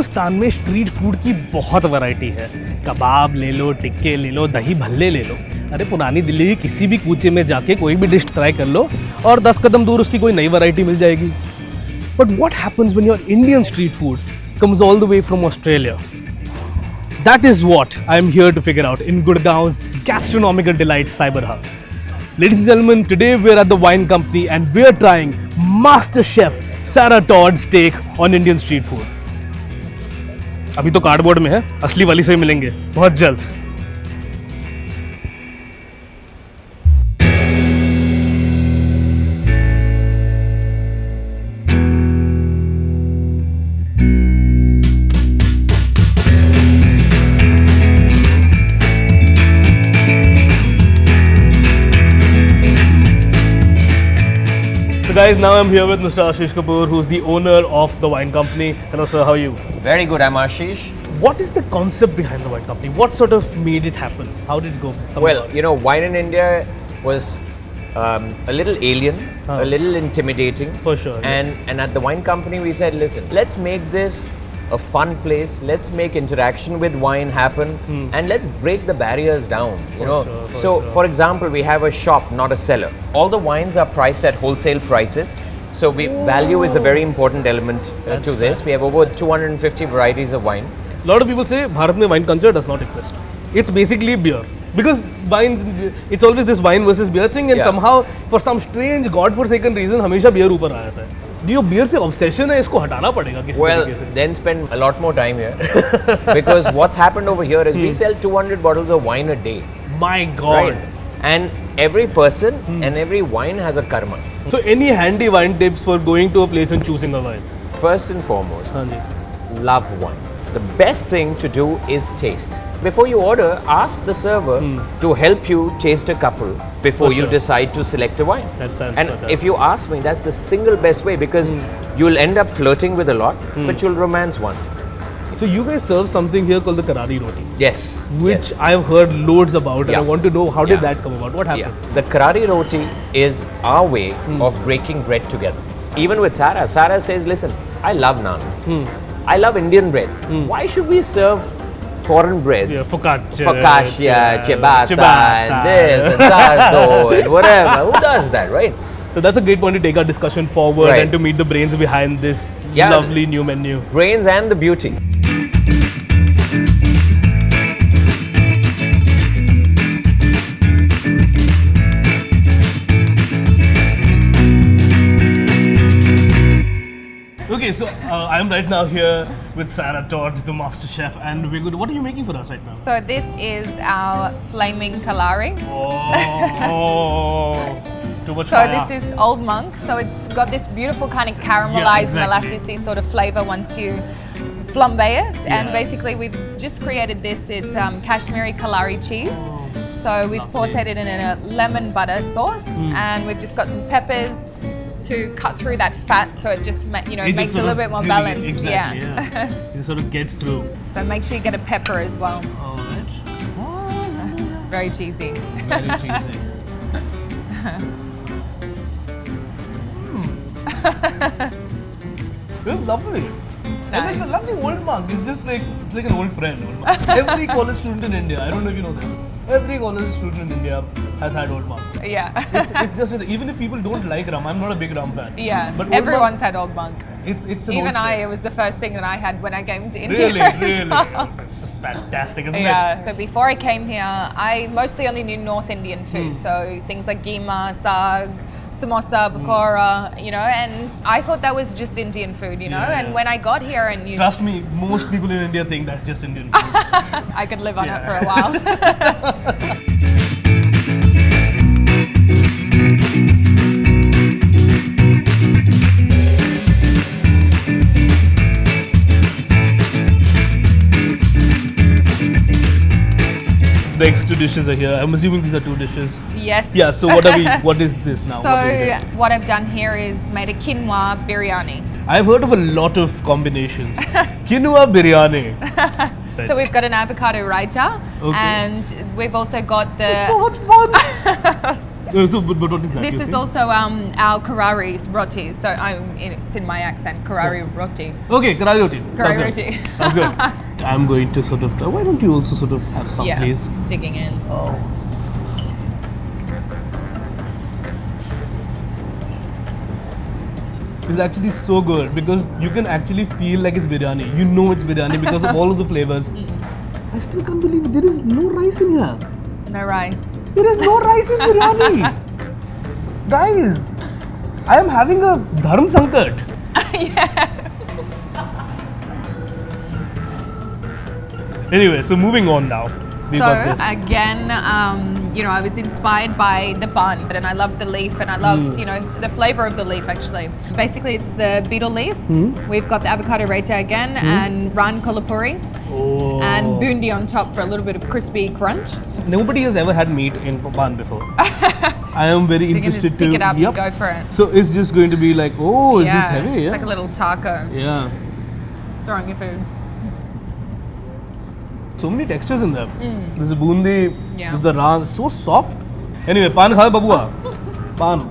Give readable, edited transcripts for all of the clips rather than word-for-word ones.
हिंदुस्तान में street food की बहुत वैरायटी है। कबाब ले लो, टिक्के ले लो, दही भल्ले ले लो। अरे पुरानी दिल्ली की किसी भी कूचे में जाके कोई भी डिश ट्राई कर लो और 10 कदम दूर उसकी कोई नई वैरायटी मिल जाएगी। But what happens when your Indian street food comes all the way from Australia? That is what I am here to figure out in Gurgaon's gastronomical delight cyber hub. Ladies and gentlemen, today we are at the wine company and we are trying Master Chef Sarah Todd's take on Indian street food. अभी तो cardboard में है, असली वाली से मिलेंगे बहुत जल्द। So guys, now I'm here with Mr. Ashish Kapoor, who's the owner of the wine company. Hello sir, how are you? Very good, I'm Ashish. What is the concept behind the wine company? What sort of made it happen? How did it go? Well, you know, wine in India was a little alien, a little intimidating. For sure. And at the wine company, we said, listen, let's make this a fun place. Let's make interaction with wine happen, and let's break the barriers down. You know, for example, we have a shop, not a cellar. All the wines are priced at wholesale prices. So value is a very important element to this. We have over 250 varieties of wine. A lot of people say Bharat mein wine culture does not exist. It's basically beer. Because wine, it's always this wine versus beer thing, and somehow, for some strange, God-forsaken reason, हमेशा beer ऊपर आ जाता है. Do your beer से obsession है, इसको हटाना पड़ेगा किसी तरीके से? Then spend a lot more time here. Because what's happened over here is we sell 200 bottles of wine a day. My God. Right? And every person and every wine has a karma. So any handy wine tips for going to a place and choosing a wine? First and foremost, हाँ जी. love wine. The best thing to do is taste. Before you order, ask the server to help you taste a couple before you decide to select a wine. And if you ask me, that's the single best way, because you'll end up flirting with a lot, but you'll romance one. So you guys serve something here called the Karari roti. Yes. Which I've heard loads about, and I want to know how did that come about? What happened? The Karari roti is our way of breaking bread together. Even with Sarah, Sarah says, listen, I love naan. I love Indian breads. Why should we serve foreign breads? Yeah, focaccia, ciabatta, and this, and sardo, and whatever. Who does that, right? So that's a great point to take our discussion forward and to meet the brains behind this lovely new menu. Brains and the beauty. Okay, so I am right now here with Sarah Todd, the master chef, and we're good. What are you making for us right now? So this is our flaming kalari. Oh, it's too much So fire. this is Old Monk. So it's got this beautiful kind of caramelized molassesy sort of flavor once you flambe it. And basically we've just created this. It's Kashmiri kalari cheese. So we've sauteed it in a lemon butter sauce, and we've just got some peppers to cut through that fat, so it just makes a little bit more balanced. Exactly, yeah. It sort of gets through. So make sure you get a pepper as well. Alright. Very cheesy. Very cheesy. It's lovely. And like, I love the Old Monk. It's just like an old friend. Old Monk. Every college student in India, I don't know if you know this, every college student in India has had Old Monk. Yeah. It's just, even if people don't like rum, I'm not a big rum fan. Yeah, but everyone's had Old Monk. It's an Even old it was the first thing that I had when I came to India. Really? Well. It's just fantastic, isn't it? Yeah. So before I came here, I mostly only knew North Indian food. So things like keema, saag, samosa, pakora, and I thought that was just Indian food, and when I got here and Trust me, most people in India think that's just Indian food. I could live on it for a while. The next two dishes are here. I'm assuming these are two dishes. Yes. Yeah, so what is this now? So what I've done here is made a quinoa biryani. I've heard of a lot of combinations. Quinoa biryani. So we've got an avocado raita, and we've also got the... So much fun! So, but what is that? This you is see? also our Karari roti. So it's in my accent, Karari roti. Okay, karari roti. Karari Sounds roti. good. Sounds good. I'm going to sort of try. Why don't you also sort of have some, Yeah, please? digging in. Oh. It's actually so good because you can actually feel like it's biryani. You know it's biryani because of all of the flavors. I still can't believe there is no rice in here. No rice. There is no rice in biryani. Guys, I am having a dharm sankat. Anyway, so moving on now. We So got this. again, I was inspired by the bun, and I loved the leaf, and I loved, the flavor of the leaf. Actually, basically, it's the beetle leaf. We've got the avocado raita again, and ran kolhapuri, Oh. and bundi on top for a little bit of crispy crunch. Nobody has ever had meat in pan before. I am very So you can interested just pick to. it up Yep. and go for it. So it's just going to be like, oh, it's just heavy, it's yeah. like a little taco. Yeah. Throwing your food. So many textures in there. There's the bundi, Yeah. there's the ran, so soft. Anyway, pan kha babua. Pan.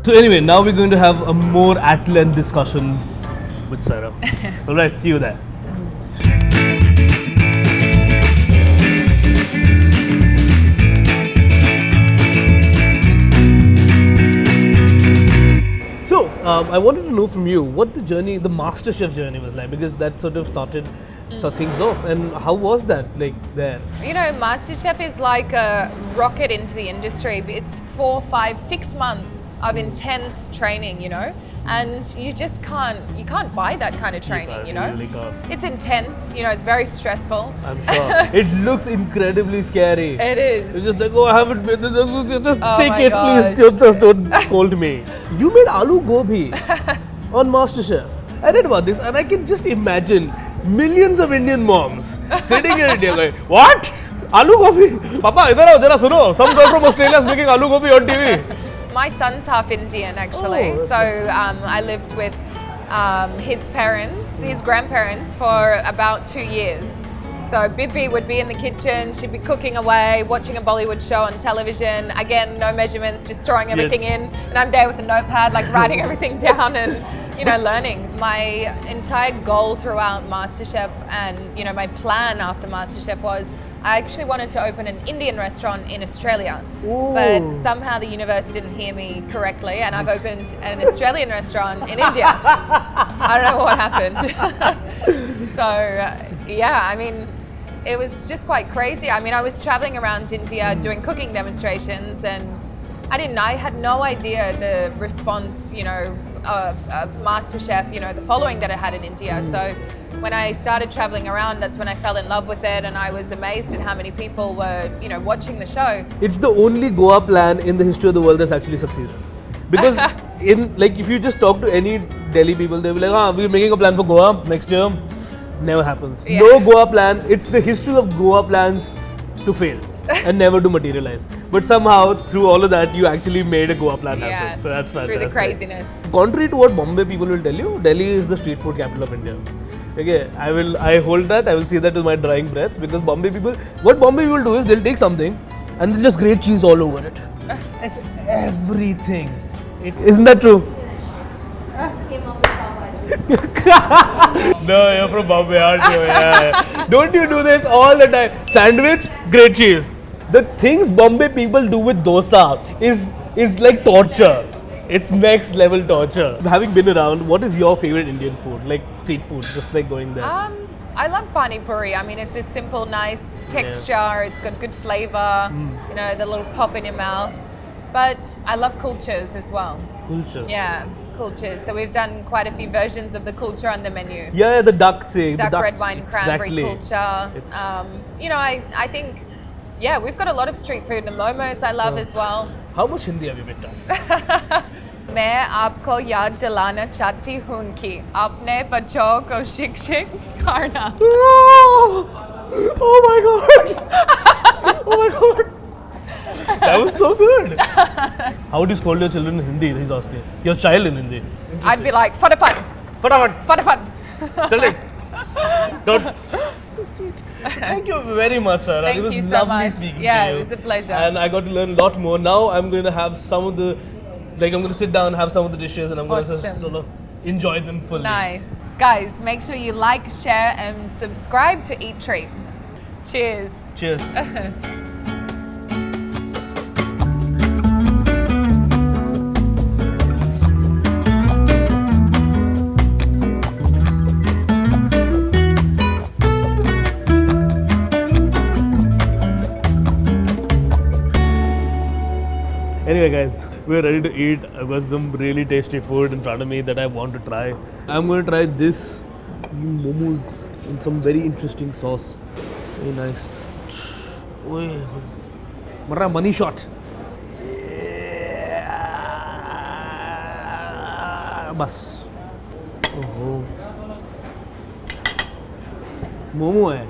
So anyway, now we're going to have a more at-length discussion with Sarah. Alright, see you there. So, I wanted to know from you what the journey, the MasterChef journey was like, because that sort of started things off. And how was that like there? MasterChef is like a rocket into the industry. It's 4, 5, 6 months of intense training, and you just can't buy that kind of training, You really can't. It's intense, it's very stressful. I'm sure. It looks incredibly scary. It is. It's just like, oh, I haven't been, just Oh take my it, gosh. please. Just don't scold me. You made aloo gobi on MasterChef. I read about this and I can just imagine millions of Indian moms sitting in India going, what? Aloo gobi? Papa, idhar aao, jara suno. Some girl from Australia is making aloo gobi on TV. My son's half Indian, actually. Oh, so I lived with his parents, his grandparents, for about 2 years. So Bibi would be in the kitchen, she'd be cooking away, watching a Bollywood show on television. Again, no measurements, just throwing everything in. And I'm there with a notepad, like writing everything down and, learning. My entire goal throughout MasterChef and, my plan after MasterChef was I actually wanted to open an Indian restaurant in Australia, but somehow the universe didn't hear me correctly, and I've opened an Australian restaurant in India. I don't know what happened. It was just quite crazy. I was traveling around India doing cooking demonstrations, and I had no idea the response, of MasterChef, the following that it had in India. So when I started traveling around, that's when I fell in love with it, and I was amazed at how many people were, watching the show. It's the only Goa plan in the history of the world that's actually succeeded. Because if you just talk to any Delhi people, they'll be like, we're making a plan for Goa next year. Never happens. Yeah. No Goa plan. It's the history of Goa plans to fail and never to materialize. But somehow, through all of that, you actually made a Goa plan happen. So that's fantastic. Through the craziness. Contrary to what Bombay people will tell you, Delhi is the street food capital of India. Okay, I hold that. I will say that with my dying breaths, because what Bombay people do is they'll take something and they'll just grate cheese all over it. It's everything. Isn't that true? No, you're from Bombay, aren't you? Yeah. Don't you do this all the time? Sandwich, grate cheese. The things Bombay people do with dosa is like torture. It's next level torture. Having been around, what is your favorite Indian food? Like street food, just like going there. I love pani puri. It's a simple, nice texture. It's got good flavor. The little pop in your mouth. But I love kulchas as well. Kulchas. Yeah, kulchas. So we've done quite a few versions of the kulcha on the menu. Yeah, the duck thing. Duck, the duck red wine, cranberry kulcha. It's- I think, we've got a lot of street food. The momos I love as well. How much Hindi have you been done? मैं आपको याद दिलाना चाहती हूँ कि अपने बच्चों को शिक्षित करना. Oh my god! Oh my god! That was so good. How would you scold your children in Hindi? He's asking. Your child in Hindi. I'd be like, फटाफट, Fatafat. फटाफट. Tell it. Don't. so sweet. Thank you very much, sir. Thank It was you so lovely much. speaking Yeah, to you. it was a pleasure. And I got to learn a lot more. Now I'm going to have some of the, like I'm going to sit down, have some of the dishes, and I'm going to Awesome. sort of enjoy them fully. Nice. Guys, make sure you like, share, and subscribe to Eat Treat. Cheers. Cheers. Anyway guys, we're ready to eat. I've got some really tasty food in front of me that I want to try. I'm going to try this momos in some very interesting sauce. Very nice. Oy, Marra money shot. बस ओहो मोमो है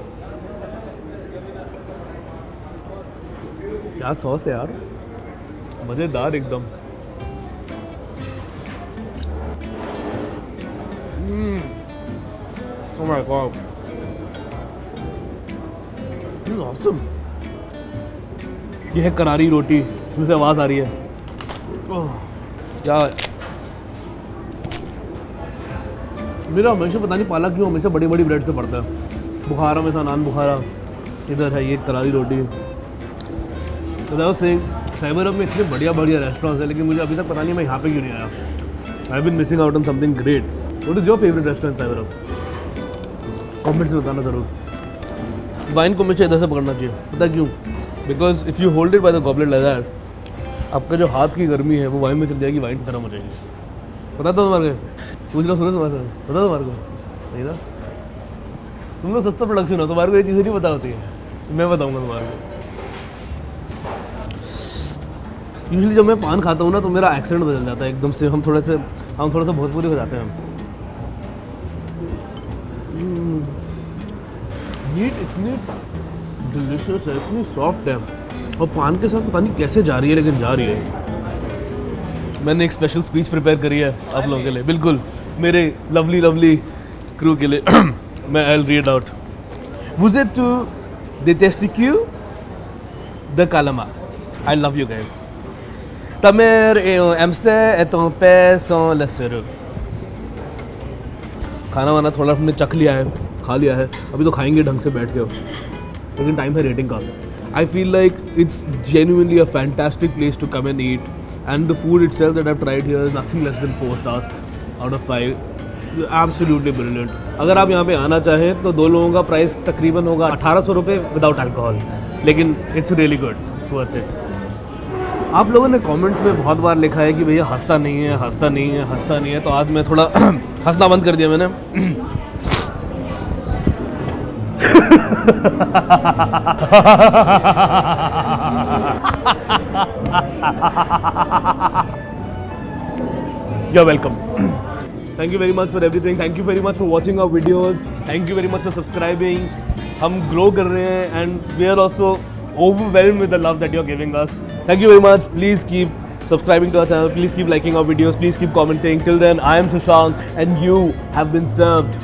क्या sauce है यार मज़ेदार एकदम Oh my god This is awesome ये है करारी रोटी इसमें से आवाज़ आ रही है ओह, क्या मेरा हमेशा पता नहीं पाला क्यों हमेशा बड़ी बड़ी ब्रेड से पड़ता है बुखारा में था नान बुखारा इधर है ये करारी रोटी तो साइबर हब में इतने बढ़िया बढ़िया रेस्टोरेंट्स हैं लेकिन मुझे अभी तक पता नहीं मैं यहाँ पे क्यों नहीं आया I have been missing out on something great what is your favourite restaurant Cyber Hub comments में बताना ज़रूर वाइन को मुझे इधर से पकड़ना चाहिए पता क्यों because if you hold it by the goblet like that आपका जो हाथ की गर्मी है वो वाइन में चल जाएगी वाइन गर्म हो जाएगी पता तो तुम्हारे पूछ लो सुनो तुम्हारे पता तुम्हारे को नहीं ना तुम लोग सस्ता प्रोडक्शन हो तुम्हारे को ये चीज़ें नहीं पता होती है मैं बताऊँगा तुम्हारे को यूजुअली जब मैं पान खाता हूँ ना तो मेरा एक्सेंट बदल जाता है एकदम से हम थोड़ा सा भोजपुरी हो जाते हैं मीट इतनी डिलीशियस है इतनी सॉफ्ट है और पान के साथ पता नहीं कैसे जा रही है लेकिन जा रही है मैंने एक स्पेशल स्पीच प्रिपेयर करी है आप लोगों के लिए बिल्कुल मेरे लवली क्रू के लिए मैं I will read out Vous êtes détestes-tu de calamar? I love you guys. Ta mère est un hamster et ton père sont les sœurs. खाना वाना थोड़ा हमने चख लिया है खा लिया है अभी तो खाएंगे ढंग से बैठ के लेकिन टाइम है रेटिंग का I feel like it's genuinely a fantastic place to come and eat and the food itself that I have tried here is nothing less than 4 stars out of 5 absolutely brilliant अगर आप यहाँ पे आना चाहें तो 2 लोगों का प्राइस तकरीबन होगा 1800 रुपये विदाउट अल्कोहल लेकिन it's really good it's worth it आप लोगों ने कमेंट्स में बहुत बार लिखा है कि भैया हंसता नहीं है तो आज मैं थोड़ा हंसना बंद कर दिया मैंने You're welcome. Thank you very much for everything. Thank you very much for watching our videos. Thank you very much for subscribing. हम grow कर रहे हैं and we are also overwhelmed with the love that you're giving us. Thank you very much. Please keep subscribing to our channel. Please keep liking our videos. Please keep commenting. Till then, I am Sushant and you have been served.